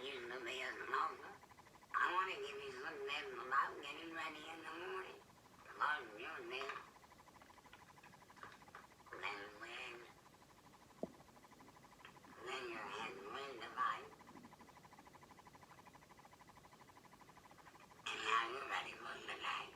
used to be a smoker. I want to give you some tips about getting ready in the morning. Suppose you're there. Then your head wind device. And now you're ready for the day.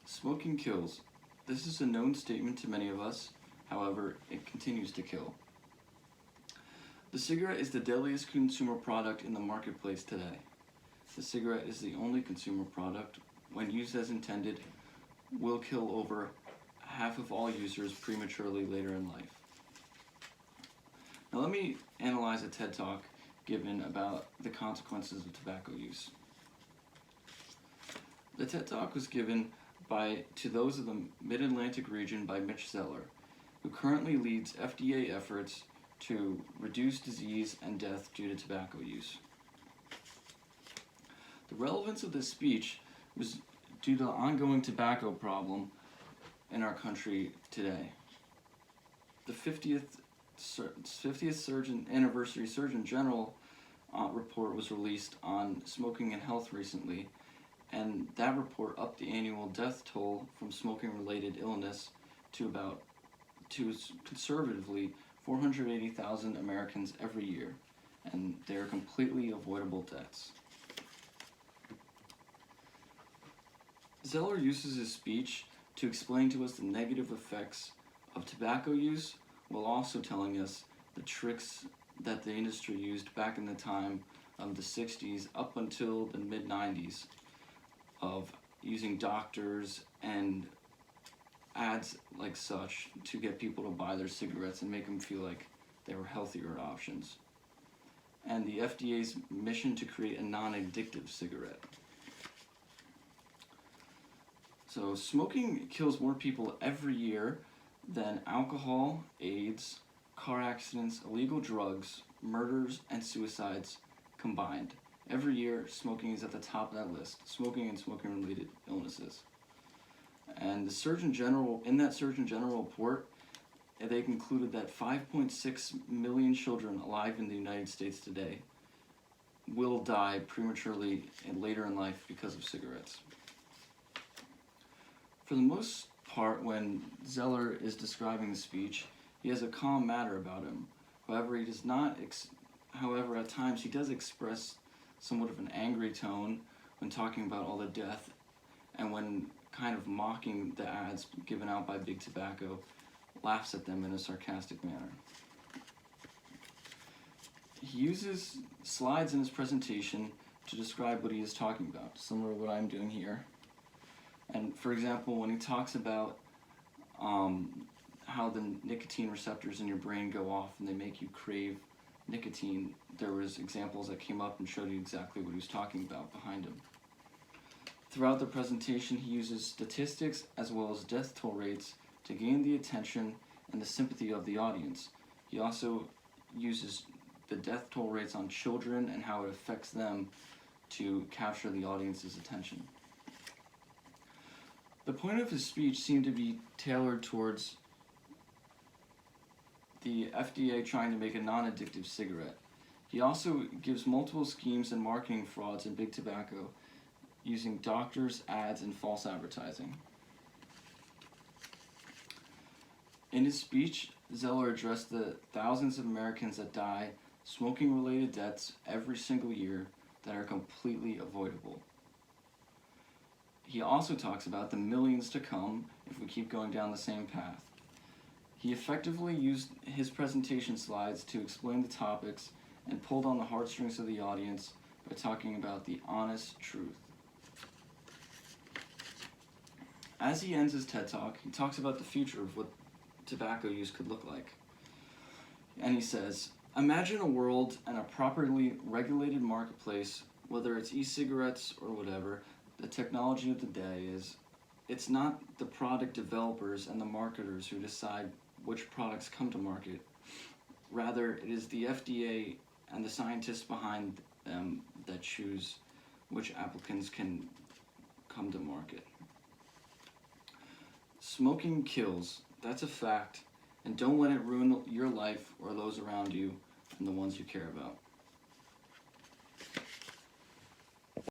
Smoking kills. This is a known statement to many of us, however, it continues to kill. The cigarette is the deadliest consumer product in the marketplace today. The cigarette is the only consumer product, when used as intended, will kill over half of all users prematurely later in life. Now let me analyze a TED Talk given about the consequences of tobacco use. The TED Talk was given to those of the Mid-Atlantic region by Mitch Zeller, who currently leads FDA efforts to reduce disease and death due to tobacco use. The relevance of this speech was due to the ongoing tobacco problem in our country today. The 50th anniversary Surgeon General report was released on smoking and health recently, and that report upped the annual death toll from smoking-related illness to conservatively 480,000 Americans every year, and they are completely avoidable deaths. Zeller uses his speech to explain to us the negative effects of tobacco use, while also telling us the tricks that the industry used back in the time of the 60s up until the mid-90s of using doctors and ads like such to get people to buy their cigarettes and make them feel like they were healthier options. And the FDA's mission to create a non-addictive cigarette. So smoking kills more people every year than alcohol, AIDS, car accidents, illegal drugs, murders, and suicides combined. Every year, smoking is at the top of that list. Smoking and smoking-related illnesses. And the Surgeon General, in that Surgeon General report, they concluded that 5.6 million children alive in the United States today will die prematurely and later in life because of cigarettes. For the most part, when Zeller is describing the speech, he has a calm manner about him. However, he does not. However, at times he does express somewhat of an angry tone when talking about all the death, and when kind of mocking the ads given out by Big Tobacco, laughs at them in a sarcastic manner. He uses slides in his presentation to describe what he is talking about, similar to what I'm doing here. And for example, when he talks about how the nicotine receptors in your brain go off and they make you crave nicotine, there was examples that came up and showed you exactly what he was talking about behind him. Throughout the presentation, he uses statistics as well as death toll rates to gain the attention and the sympathy of the audience. He also uses the death toll rates on children and how it affects them to capture the audience's attention. The point of his speech seemed to be tailored towards the FDA trying to make a non-addictive cigarette. He also gives multiple schemes and marketing frauds in Big Tobacco using doctors, ads, and false advertising. In his speech, Zeller addressed the thousands of Americans that die smoking-related deaths every single year that are completely avoidable. He also talks about the millions to come if we keep going down the same path. He effectively used his presentation slides to explain the topics and pulled on the heartstrings of the audience by talking about the honest truth. As he ends his TED Talk, he talks about the future of what tobacco use could look like. And he says, imagine a world and a properly regulated marketplace, whether it's e-cigarettes or whatever. The technology of the day is, it's not the product developers and the marketers who decide which products come to market. Rather, it is the FDA and the scientists behind them that choose which applicants can come to market. Smoking kills. That's a fact. And don't let it ruin your life or those around you and the ones you care about.